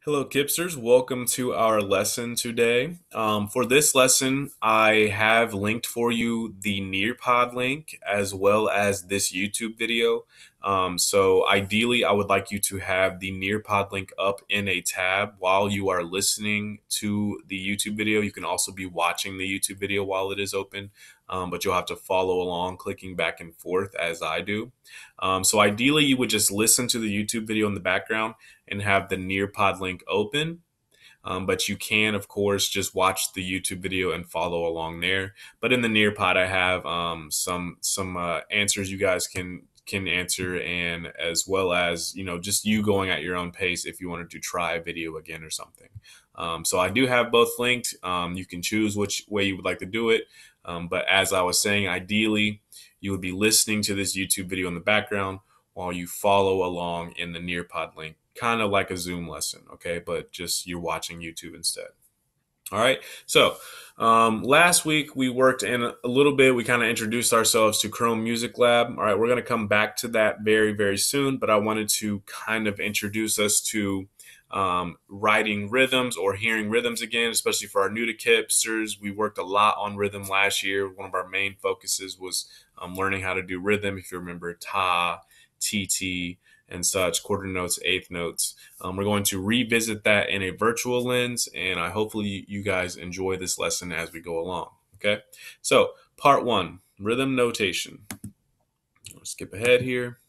Hello, Kipsters. Welcome to our lesson today. For this lesson, I have linked for you the nearpod link as well as this YouTube video. So ideally, I would like you to have the nearpod link up in a tab while you are listening to the YouTube video. You can also be watching the YouTube video while it is open, but you'll have to follow along clicking back and forth as I do. So ideally, you would just listen to the YouTube video in the background and have the Nearpod link open. But you can, of course, just watch the YouTube video and follow along there. But in the Nearpod, I have some answers you guys can answer, and as well as just you going at your own pace if you wanted to try a video again or something. So I do have both linked. You can choose which way you would like to do it. But as I was saying, ideally, you would be listening to this YouTube video in the background while you follow along in the Nearpod link, kind of like a Zoom lesson, okay? But just you're watching YouTube instead. All right. So last week we worked in a little bit. We kind of introduced ourselves to Chrome Music Lab. All right. We're going to come back to that very, very soon. But I wanted to kind of introduce us to writing rhythms or hearing rhythms again, especially for our new to Kipsters. We worked a lot on rhythm last year. One of our main focuses was learning how to do rhythm. If you remember ta, TT, and such, quarter notes, eighth notes. We're going to revisit that in a virtual lens, and I hopefully you guys enjoy this lesson as we go along. Okay, so part one, rhythm notation. I'll skip ahead here.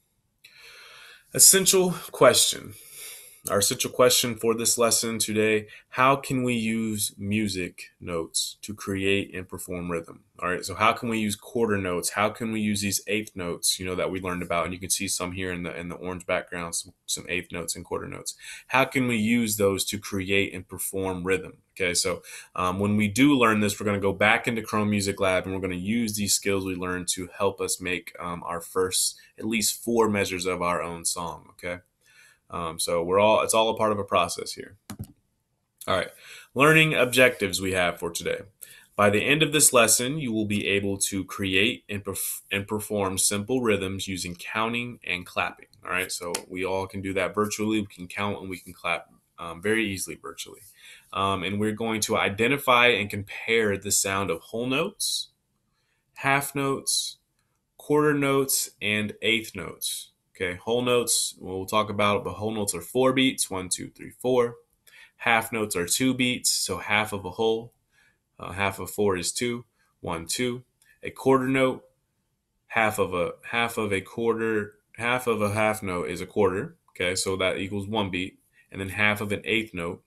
Essential question. Our essential question for this lesson today: how can we use music notes to create and perform rhythm? All right, so how can we use quarter notes? How can we use these eighth notes, that we learned about? And you can see some here in the orange background, some eighth notes and quarter notes. How can we use those to create and perform rhythm? Okay, so when we do learn this, we're going to go back into Chrome Music Lab and we're going to use these skills we learned to help us make our first at least 4 measures of our own song. Okay. So it's all a part of a process here. All right, learning objectives we have for today. By the end of this lesson, you will be able to create and perform simple rhythms using counting and clapping. All right, so we all can do that virtually. We can count and we can clap very easily virtually. And we're going to identify and compare the sound of whole notes, half notes, quarter notes, and eighth notes. Okay, whole notes, we'll talk about it, but whole notes are 4 beats, 1, 2, 3, 4. Half notes are 2 beats, so half of a whole. Half of 4 is 2, 1, 2. A quarter note, half of a quarter, half of a half note is a quarter. Okay, so that equals 1 beat. And then half of an eighth note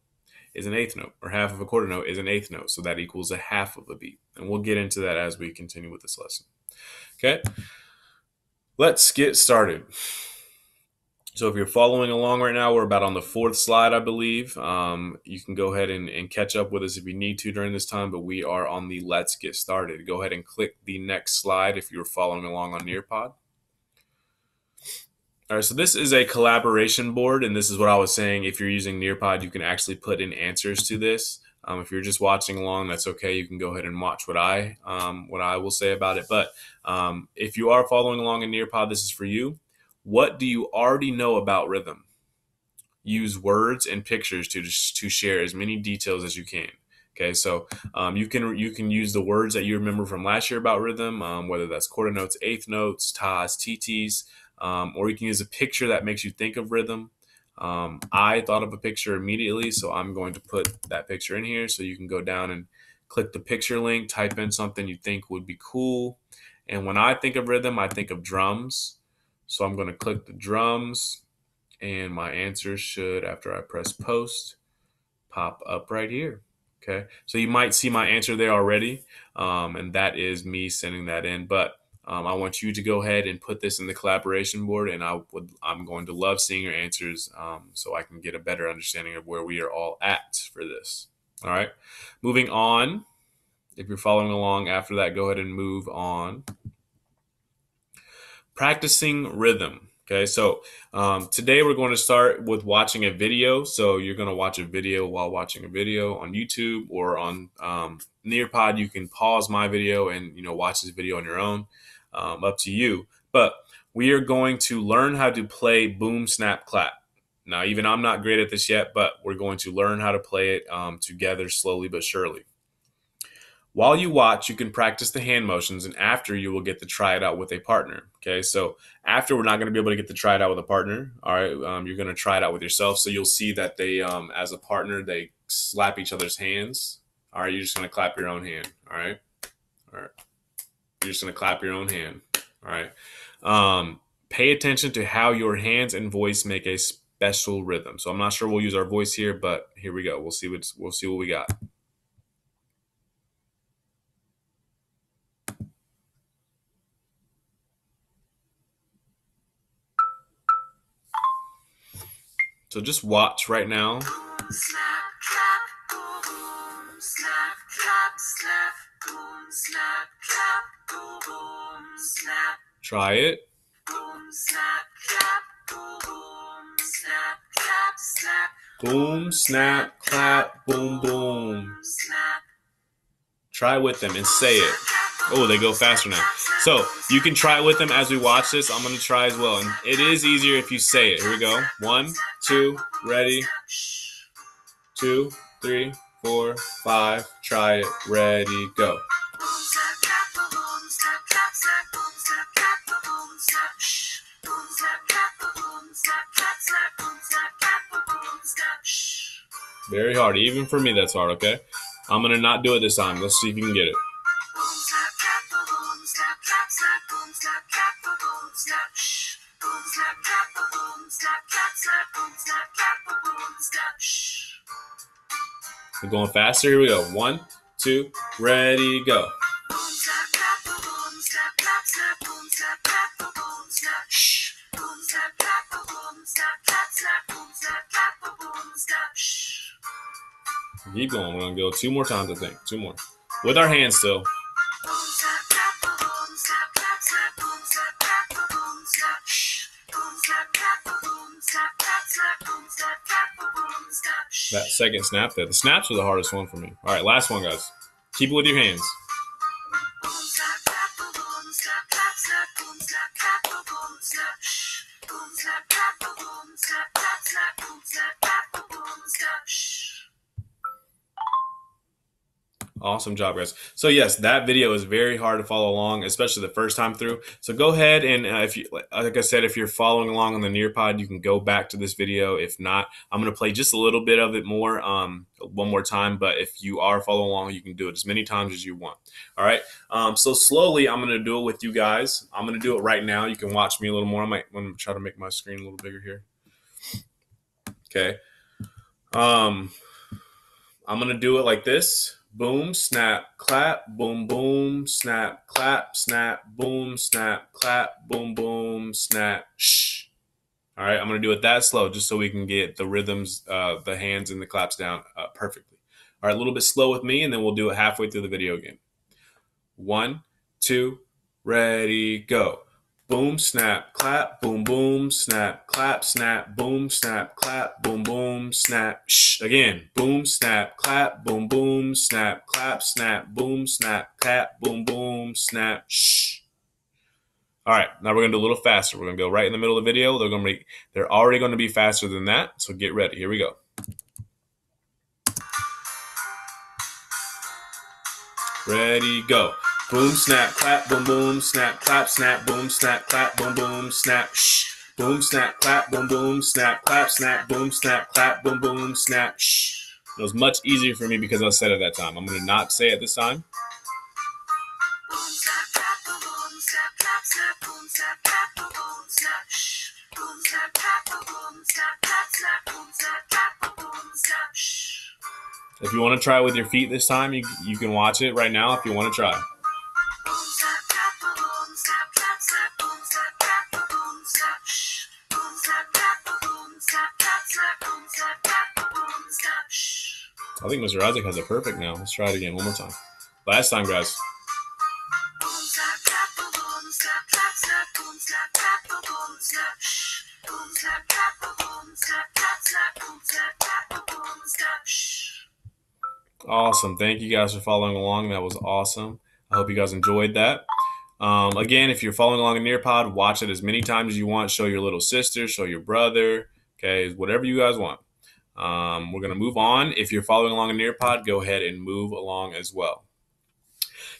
is an eighth note, or half of a quarter note is an eighth note, so that equals a half of a beat. And we'll get into that as we continue with this lesson. Okay, let's get started. So if you're following along right now, we're about on the 4th slide, I believe. You can go ahead and catch up with us if you need to during this time, but we are on the let's get started. Go ahead and click the next slide if you're following along on Nearpod. All right, so this is a collaboration board, and this is what I was saying. If you're using Nearpod, you can actually put in answers to this. If you're just watching along, that's okay. You can go ahead and watch what I will say about it. But if you are following along in Nearpod, this is for you. What do you already know about rhythm? Use words and pictures to share as many details as you can. Okay, so you can use the words that you remember from last year about rhythm, whether that's quarter notes, eighth notes, tas, TTs, or you can use a picture that makes you think of rhythm. I thought of a picture immediately, so I'm going to put that picture in here. So you can go down and click the picture link, type in something you think would be cool. And when I think of rhythm, I think of drums. So I'm going to click the drums, and my answer should, after I press post, pop up right here. Okay, so you might see my answer there already, and that is me sending that in. But I want you to go ahead and put this in the collaboration board, and I'm going to love seeing your answers, so I can get a better understanding of where we are all at for this. All right, moving on. If you're following along after that, go ahead and move on. Practicing rhythm. Okay, so today we're going to start with watching a video. So you're going to watch a video while watching a video on YouTube or on Nearpod. You can pause my video and watch this video on your own. Up to you. But we are going to learn how to play boom, snap, clap. Now, even I'm not great at this yet, but we're going to learn how to play it together slowly but surely. While you watch, you can practice the hand motions, and after you will get to try it out with a partner. Okay, so after we're not going to be able to get to try it out with a partner. All right, you're going to try it out with yourself. So you'll see that they, as a partner, they slap each other's hands. All right, you're just going to clap your own hand. All right, you're just going to clap your own hand. All right. Pay attention to how your hands and voice make a special rhythm. So I'm not sure we'll use our voice here, but here we go. We'll see what we got. So just watch right now. Boom, snap, clap, boom, snap, clap, snap, boom, snap, clap, boom, snap. Try it. Boom, snap, clap, boom, snap, clap, snap. Boom, snap, clap, boom, boom. Snap. Try with them and say it. Oh, they go faster now. So you can try with them as we watch this. I'm going to try as well. And it is easier if you say it. Here we go. 1, 2, ready. 2, 3, 4, 5. Try it. Ready, go. Very hard. Even for me, that's hard, okay? I'm going to not do it this time. Let's see if you can get it. We're going faster. Here we go. 1, 2, ready, go. Keep going. We're going to go 2 more times, I think. 2 more. With our hands still. That second snap there. The snaps are the hardest one for me. All right, last one, guys. Keep it with your hands. Awesome job, guys. So yes, that video is very hard to follow along, especially the first time through. So go ahead and if you, like I said, if you're following along on the nearpod, you can go back to this video. If not, I'm going to play just a little bit of it more, one more time. But if you are following along, you can do it as many times as you want. All right. So slowly, I'm going to do it with you guys. I'm going to do it right now. You can watch me a little more. I might want to try to make my screen a little bigger here. Okay. I'm going to do it like this. Boom, snap, clap, boom, boom, snap, clap, snap, boom, snap, clap, boom, boom, snap, shh. All right, I'm going to do it that slow just so we can get the rhythms, the hands and the claps down perfectly. All right, a little bit slow with me, and then we'll do it halfway through the video again. 1, 2, ready, go. Boom, snap, clap, boom, boom, snap, clap, snap, boom, snap, clap, boom, boom, snap, shh. Again, boom, snap, clap, boom, boom, snap, clap, snap, boom, snap, clap, boom, boom, snap, shh. All right, now we're going to do a little faster. We're going to go right in the middle of the video. They're already going to be faster than that, so get ready. Here we go. Ready, go. Boom, snap, clap, boom, boom, snap, clap, snap, boom, snap, clap, boom, boom, snap, shh. Boom, snap, clap, boom, boom, snap, clap, snap, boom, snap, clap, boom, boom, snap, shh. It was much easier for me because I said it that time. I'm going to not say it this time. If you want to try it with your feet this time, you can watch it right now if you want to try. I think Mr. Isaac has it perfect now. Let's try it again one more time. Last time, guys. Awesome. Thank you guys for following along. That was awesome. I hope you guys enjoyed that. Again, if you're following along in nearpod, watch it as many times as you want. Show your little sister, show your brother, Okay, whatever you guys want. We're going to move on. If you're following along in Nearpod, go ahead and move along as well.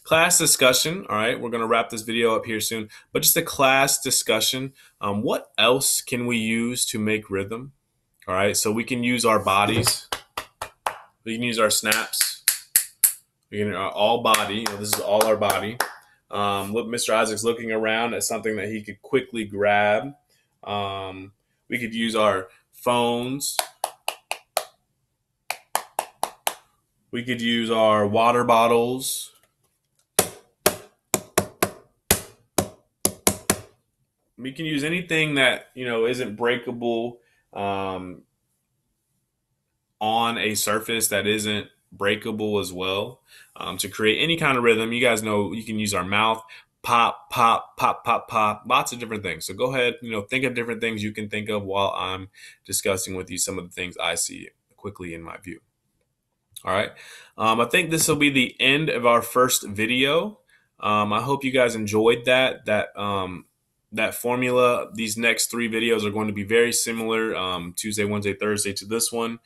Class discussion. All right, we're going to wrap this video up here soon, but just a class discussion. What else can we use to make rhythm? All right, so we can use our bodies. We can use our snaps. We can all body. This is all our body. Look, Mr. Isaac's looking around at something that he could quickly grab. We could use our phones. We could use our water bottles. We can use anything that isn't breakable on a surface that isn't breakable as well to create any kind of rhythm. You guys know you can use our mouth, pop, pop, pop, pop, pop, lots of different things. So go ahead, think of different things you can think of while I'm discussing with you some of the things I see quickly in my view. All right. I think this will be the end of our first video. I hope you guys enjoyed that formula. These next 3 videos are going to be very similar, Tuesday, Wednesday, Thursday to this one.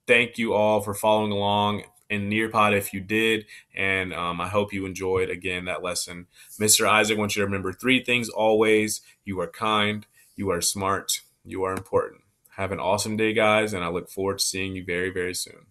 Thank you all for following along in Nearpod if you did, and I hope you enjoyed, again, that lesson. Mr. Isaac wants you to remember 3 things always. You are kind, you are smart, you are important. Have an awesome day, guys, and I look forward to seeing you very, very soon.